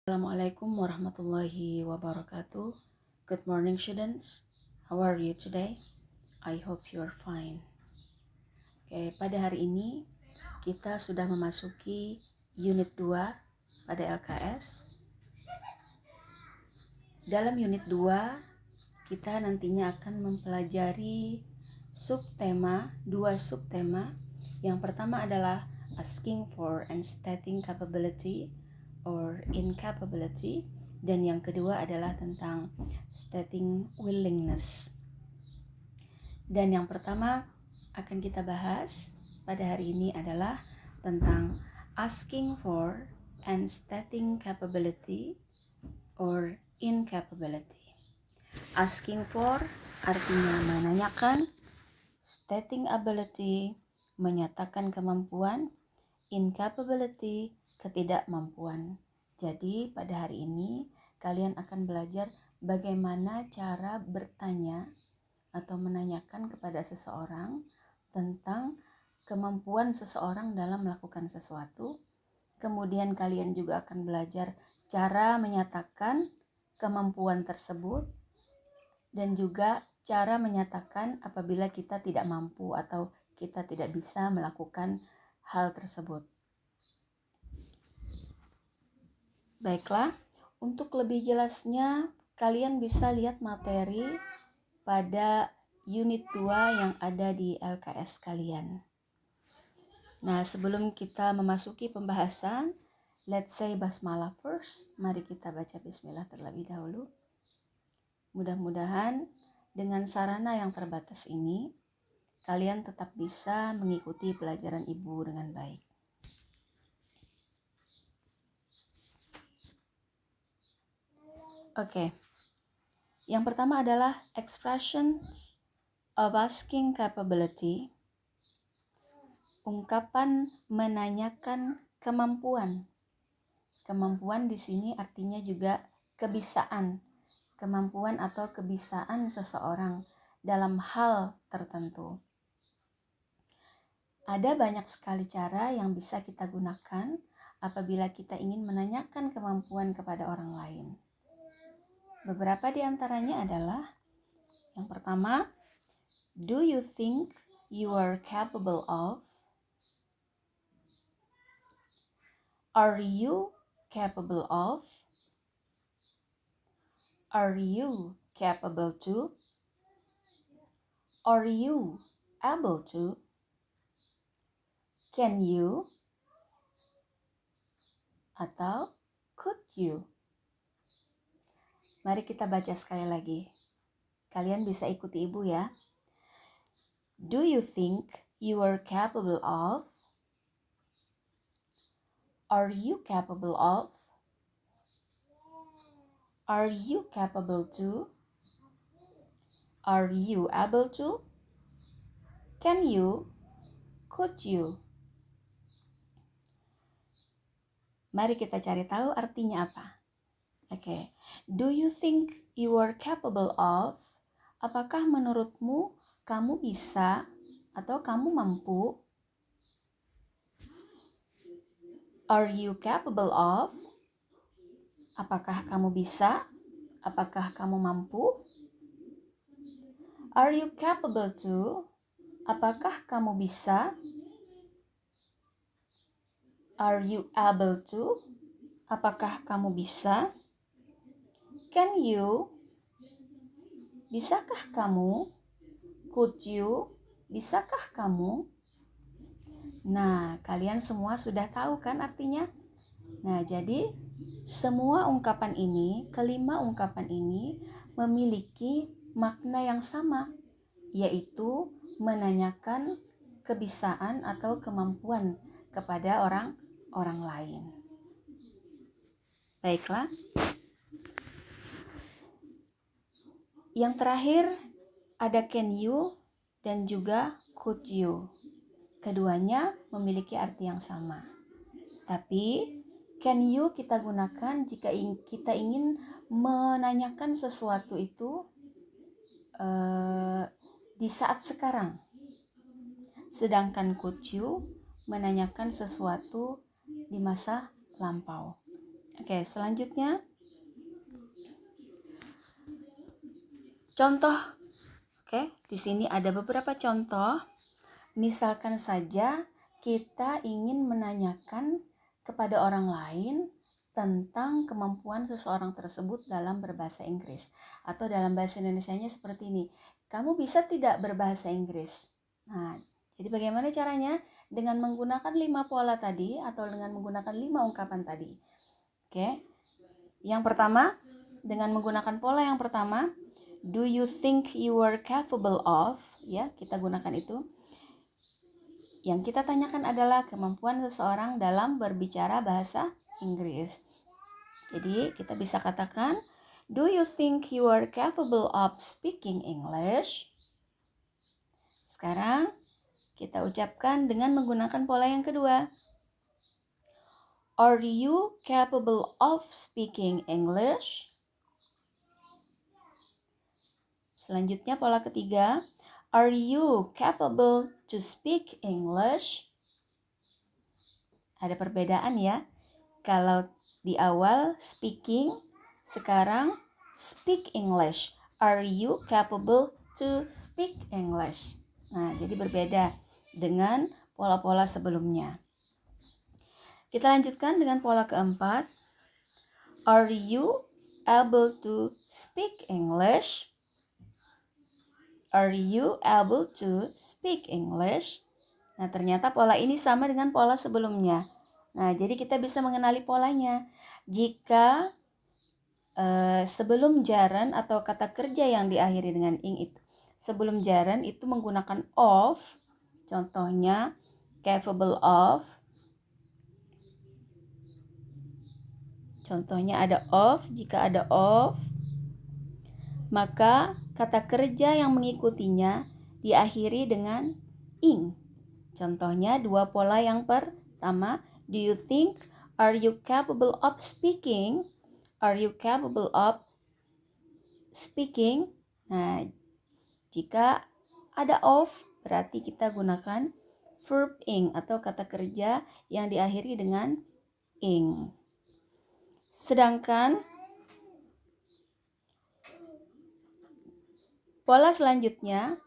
Assalamualaikum warahmatullahi wabarakatuh. Good morning students. How are you today? I hope you are fine. Oke, pada hari ini kita sudah memasuki unit 2 pada LKS. Dalam unit 2 kita nantinya akan mempelajari dua subtema. Yang pertama adalah asking for and stating capability or incapability, dan yang kedua adalah tentang stating willingness. Dan yang pertama akan kita bahas pada hari ini adalah tentang asking for and stating capability or incapability. Asking for artinya menanyakan, stating ability menyatakan kemampuan, incapability ketidakmampuan. Jadi pada hari ini kalian akan belajar bagaimana cara bertanya atau menanyakan kepada seseorang tentang kemampuan seseorang dalam melakukan sesuatu. Kemudian kalian juga akan belajar cara menyatakan kemampuan tersebut dan juga cara menyatakan apabila kita tidak mampu atau kita tidak bisa melakukan hal tersebut. Baiklah, untuk lebih jelasnya kalian bisa lihat materi pada unit 2 yang ada di LKS kalian. Nah, sebelum kita memasuki pembahasan, let's say basmalah first. Mari kita baca bismillah terlebih dahulu. Mudah-mudahan dengan sarana yang terbatas ini, kalian tetap bisa mengikuti pelajaran Ibu dengan baik. Oke. Yang pertama adalah expressions of asking capability. Ungkapan menanyakan kemampuan. Kemampuan di sini artinya juga kebisaan. Kemampuan atau kebisaan seseorang dalam hal tertentu. Ada banyak sekali cara yang bisa kita gunakan apabila kita ingin menanyakan kemampuan kepada orang lain. Beberapa di antaranya adalah, yang pertama, do you think you are capable of? Are you capable of? Are you capable to? Are you able to? Can you? Atau could you? Mari kita baca sekali lagi. Kalian bisa ikuti Ibu ya. Do you think you are capable of? Are you capable of? Are you capable to? Are you able to? Can you? Could you? Mari kita cari tahu artinya apa. Oke. Do you think you are capable of? Apakah menurutmu kamu bisa atau kamu mampu? Are you capable of? Apakah kamu bisa? Apakah kamu mampu? Are you capable to? Apakah kamu bisa? Are you able to? Apakah kamu bisa? Can you? Bisakah kamu? Could you? Bisakah kamu? Nah, kalian semua sudah tahu kan artinya? Nah, jadi semua ungkapan ini, kelima ungkapan ini memiliki makna yang sama, yaitu menanyakan kebisaan atau kemampuan kepada orang lain. Baiklah. Yang terakhir ada can you dan juga could you. Keduanya memiliki arti yang sama. Tapi can you kita gunakan jika kita ingin menanyakan sesuatu itu di saat sekarang. Sedangkan could you menanyakan sesuatu di masa lampau. Oke, selanjutnya contoh. Oke, di sini ada beberapa contoh. Misalkan saja kita ingin menanyakan kepada orang lain tentang kemampuan seseorang tersebut dalam berbahasa Inggris. Atau dalam bahasa Indonesianya seperti ini. Kamu bisa tidak berbahasa Inggris? Nah, jadi bagaimana caranya? Dengan menggunakan 5 pola tadi atau dengan menggunakan 5 ungkapan tadi. Oke. Yang pertama, dengan menggunakan pola yang pertama, do you think you are capable of? Ya, kita gunakan itu. Yang kita tanyakan adalah kemampuan seseorang dalam berbicara bahasa Inggris. Jadi kita bisa katakan, do you think you are capable of speaking English? Sekarang kita ucapkan dengan menggunakan pola yang kedua. Are you capable of speaking English? Selanjutnya pola ketiga. Are you capable to speak English? Ada perbedaan ya. Kalau di awal speaking, sekarang speak English. Are you capable to speak English? Nah, jadi berbeda dengan pola-pola sebelumnya. Kita lanjutkan dengan pola keempat. Are you able to speak English? Are you able to speak English? Nah, ternyata pola ini sama dengan pola sebelumnya. Nah, jadi kita bisa mengenali polanya. Jika sebelum gerund atau kata kerja yang diakhiri dengan ing itu, sebelum gerund itu menggunakan of, contohnya capable of. Contohnya ada of, jika ada of, maka kata kerja yang mengikutinya diakhiri dengan ing. Contohnya dua pola yang pertama, do you think, are you capable of speaking? Are you capable of speaking? Nah, jika ada of, berarti kita gunakan verb ing atau kata kerja yang diakhiri dengan ing. Sedangkan pola selanjutnya,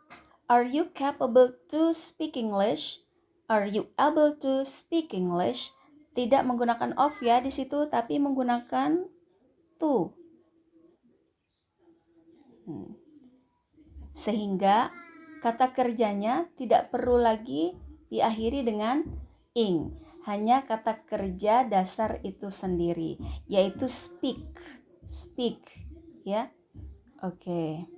are you capable to speak English? Are you able to speak English? Tidak menggunakan of ya di situ, tapi menggunakan to. Sehingga kata kerjanya tidak perlu lagi diakhiri dengan ing. Hanya kata kerja dasar itu sendiri, yaitu speak. Speak, ya. Oke.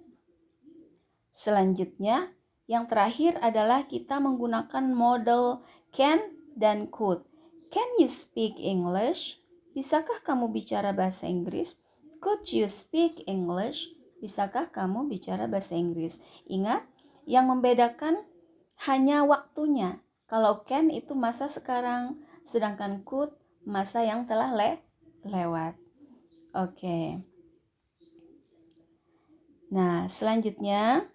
Selanjutnya, yang terakhir adalah kita menggunakan model can dan could. Can you speak English? Bisakah kamu bicara bahasa Inggris? Could you speak English? Bisakah kamu bicara bahasa Inggris? Ingat, yang membedakan hanya waktunya. Kalau can itu masa sekarang, sedangkan could masa yang telah lewat. Oke. Nah, selanjutnya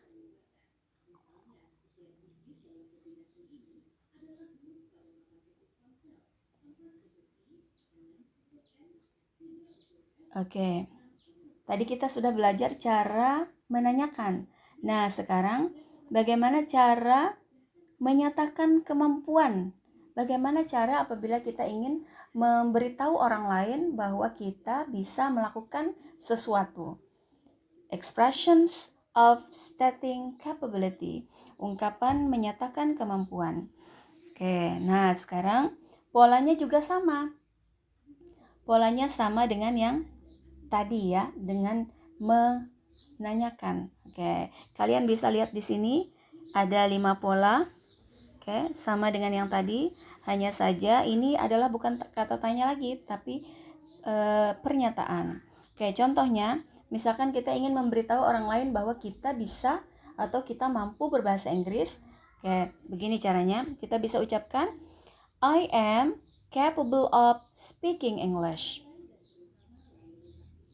Oke, tadi kita sudah belajar cara menanyakan. Nah, sekarang bagaimana cara menyatakan kemampuan? Bagaimana cara apabila kita ingin memberitahu orang lain bahwa kita bisa melakukan sesuatu? Expressions of stating capability. Ungkapan menyatakan kemampuan. Oke, nah sekarang polanya juga sama. Polanya sama dengan yang tadi ya, dengan menanyakan. Oke, kalian bisa lihat di sini ada 5 pola. Oke, sama dengan yang tadi, hanya saja ini adalah bukan kata tanya lagi, tapi pernyataan. Oke, contohnya, misalkan kita ingin memberitahu orang lain bahwa kita bisa atau kita mampu berbahasa Inggris. Oke, begini caranya, kita bisa ucapkan, I am capable of speaking English.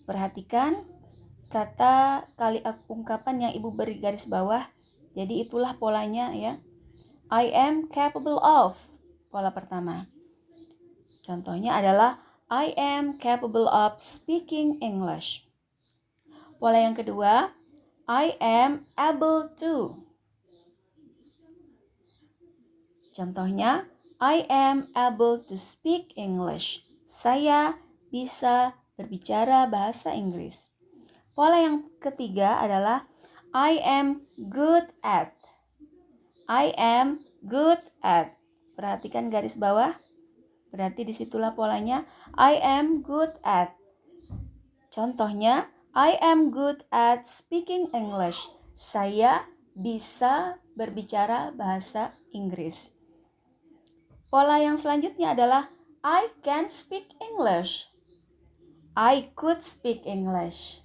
Perhatikan kata kali ungkapan yang ibu beri garis bawah. Jadi itulah polanya ya. I am capable of. Pola pertama. Contohnya adalah I am capable of speaking English. Pola yang kedua, I am able to. Contohnya, I am able to speak English. Saya bisa berbicara bahasa Inggris. Pola yang ketiga adalah I am good at. I am good at. Perhatikan garis bawah. Berarti disitulah polanya I am good at. Contohnya, I am good at speaking English. Saya bisa berbicara bahasa Inggris. Pola yang selanjutnya adalah I can speak English. I could speak English.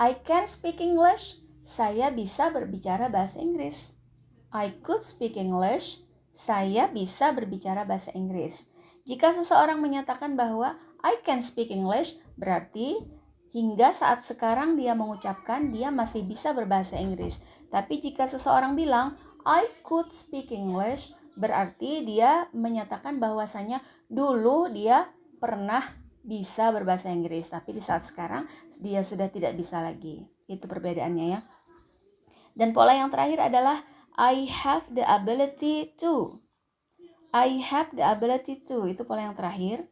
I can speak English. Saya bisa berbicara bahasa Inggris. I could speak English. Saya bisa berbicara bahasa Inggris. Jika seseorang menyatakan bahwa I can speak English, berarti hingga saat sekarang dia mengucapkan dia masih bisa berbahasa Inggris. Tapi jika seseorang bilang I could speak English, berarti dia menyatakan bahwasanya dulu dia pernah bisa berbahasa Inggris, tapi di saat sekarang dia sudah tidak bisa lagi. Itu perbedaannya ya. Dan pola yang terakhir adalah I have the ability to. I have the ability to. Itu pola yang terakhir.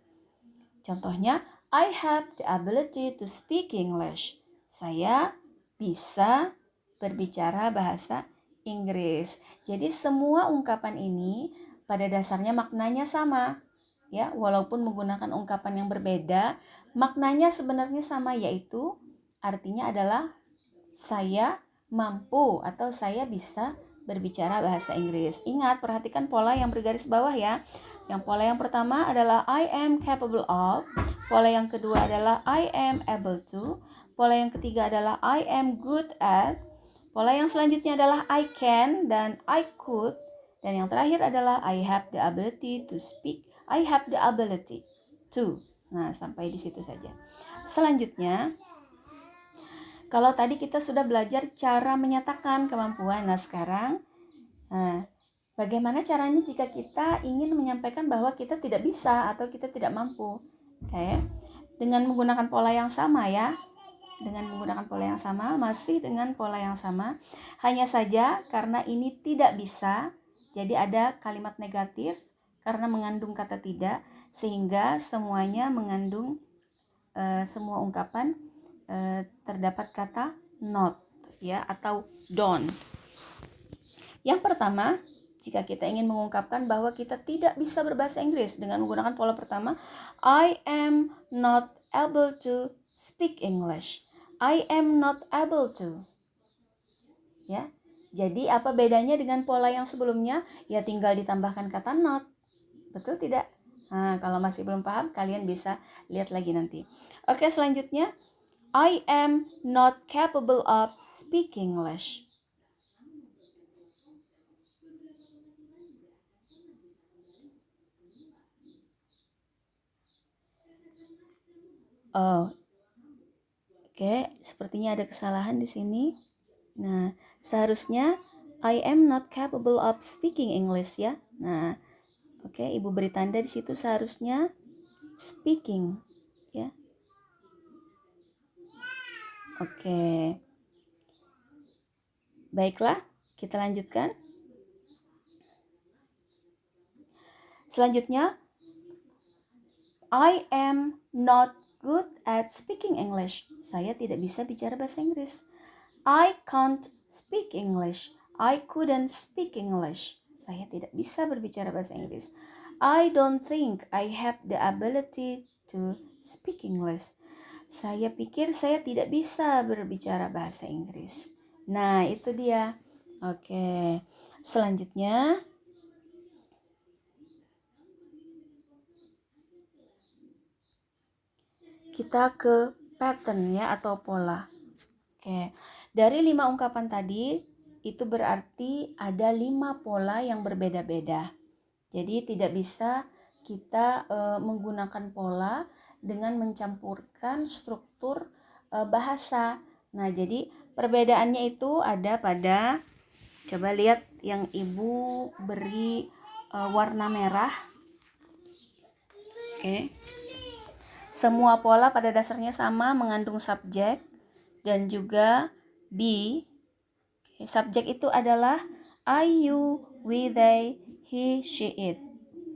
Contohnya, I have the ability to speak English. Saya bisa berbicara bahasa Inggris. Jadi semua ungkapan ini pada dasarnya maknanya sama. Ya, walaupun menggunakan ungkapan yang berbeda, maknanya sebenarnya sama, yaitu artinya adalah saya mampu atau saya bisa berbicara bahasa Inggris. Ingat, perhatikan pola yang bergaris bawah ya. Yang pola yang pertama adalah I am capable of. Pola yang kedua adalah I am able to. Pola yang ketiga adalah I am good at. Pola yang selanjutnya adalah I can dan I could. Dan yang terakhir adalah I have the ability to speak. I have the ability to. Nah, sampai di situ saja. Selanjutnya, kalau tadi kita sudah belajar cara menyatakan kemampuan. Nah, sekarang bagaimana caranya jika kita ingin menyampaikan bahwa kita tidak bisa atau kita tidak mampu? Oke. Dengan menggunakan pola yang sama ya. Dengan menggunakan pola yang sama, masih dengan pola yang sama. Hanya saja karena ini tidak bisa, jadi ada kalimat negatif karena mengandung kata tidak, sehingga semuanya mengandung semua ungkapan terdapat kata not ya atau don't. Yang pertama, jika kita ingin mengungkapkan bahwa kita tidak bisa berbahasa Inggris dengan menggunakan pola pertama, I am not able to speak English. I am not able to. Ya. Jadi apa bedanya dengan pola yang sebelumnya? Ya tinggal ditambahkan kata not. Betul tidak? Nah, kalau masih belum paham, kalian bisa lihat lagi nanti. Oke, selanjutnya I am not capable of speaking English. Oh, oke, sepertinya ada kesalahan di sini. Nah, seharusnya I am not capable of speaking English ya. Nah, oke, Ibu beri tanda di situ seharusnya speaking ya. Oke. Baiklah, kita lanjutkan. Selanjutnya, I am not good at speaking English. Saya tidak bisa bicara bahasa Inggris. I can't speak English. I couldn't speak English. Saya tidak bisa berbicara bahasa Inggris. I don't think I have the ability to speak English. Saya pikir saya tidak bisa berbicara bahasa Inggris. Nah, itu dia. Oke. Selanjutnya, kita ke pattern ya atau pola. Oke. Dari 5 ungkapan tadi, itu berarti ada 5 pola yang berbeda-beda. Jadi tidak bisa kita menggunakan pola dengan mencampurkan struktur bahasa. Nah, jadi perbedaannya itu ada pada, coba lihat yang Ibu beri warna merah. Oke. Semua pola pada dasarnya sama, mengandung subjek dan juga be. Subjek itu adalah I, you, we, they, he, she, it.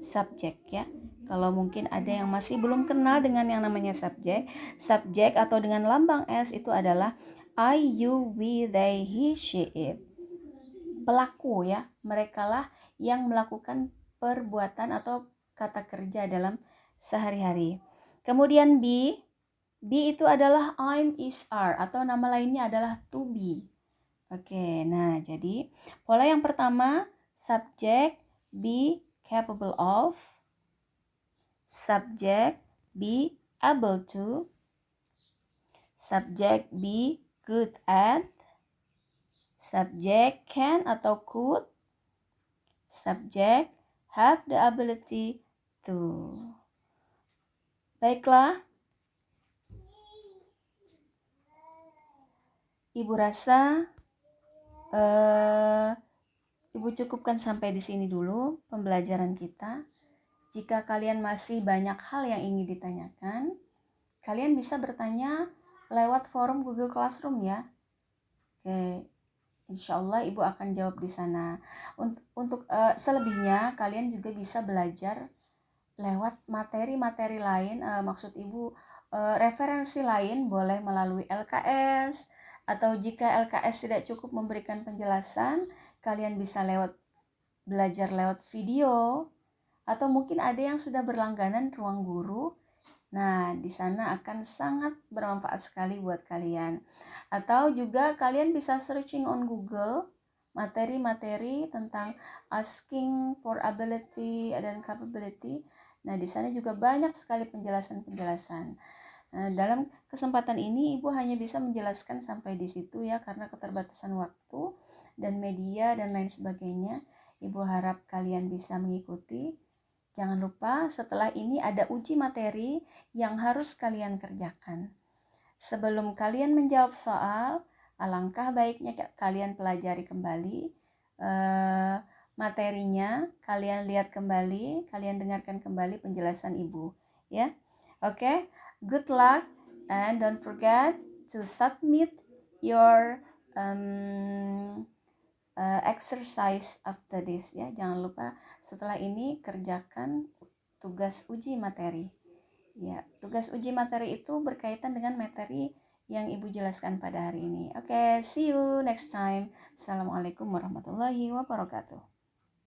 Subjek ya. Kalau mungkin ada yang masih belum kenal dengan yang namanya subjek atau dengan lambang S itu adalah I, you, we, they, he, she, it. Pelaku ya, merekalah yang melakukan perbuatan atau kata kerja dalam sehari-hari. Kemudian be itu adalah I'm, is, are atau nama lainnya adalah to be. Oke, nah jadi pola yang pertama subjek be capable of, subjek be able to, subjek be good at, subjek can atau could, subjek have the ability to. Baiklah, Ibu rasa Ibu cukupkan sampai di sini dulu pembelajaran kita. Jika kalian masih banyak hal yang ingin ditanyakan, kalian bisa bertanya lewat forum Google Classroom ya. Oke, insya Allah Ibu akan jawab di sana. Untuk selebihnya kalian juga bisa belajar lewat materi-materi lain. Maksud Ibu referensi lain boleh melalui LKS, atau jika LKS tidak cukup memberikan penjelasan, kalian bisa belajar lewat video, atau mungkin ada yang sudah berlangganan ruang guru. Nah, di sana akan sangat bermanfaat sekali buat kalian. Atau juga kalian bisa searching on Google materi-materi tentang asking for ability dan capability. Nah, di sana juga banyak sekali penjelasan-penjelasan. Nah, dalam kesempatan ini Ibu hanya bisa menjelaskan sampai di situ ya, karena keterbatasan waktu dan media dan lain sebagainya. Ibu harap kalian bisa mengikuti. Jangan lupa setelah ini ada uji materi yang harus kalian kerjakan. Sebelum kalian menjawab soal, alangkah baiknya kalian pelajari kembali materinya, kalian lihat kembali, kalian dengarkan kembali penjelasan Ibu, ya. Oke, good luck and don't forget to submit your exercise after this ya. Jangan lupa setelah ini kerjakan tugas uji materi. Ya, tugas uji materi itu berkaitan dengan materi yang Ibu jelaskan pada hari ini. Oke, see you next time. Assalamualaikum warahmatullahi wabarakatuh.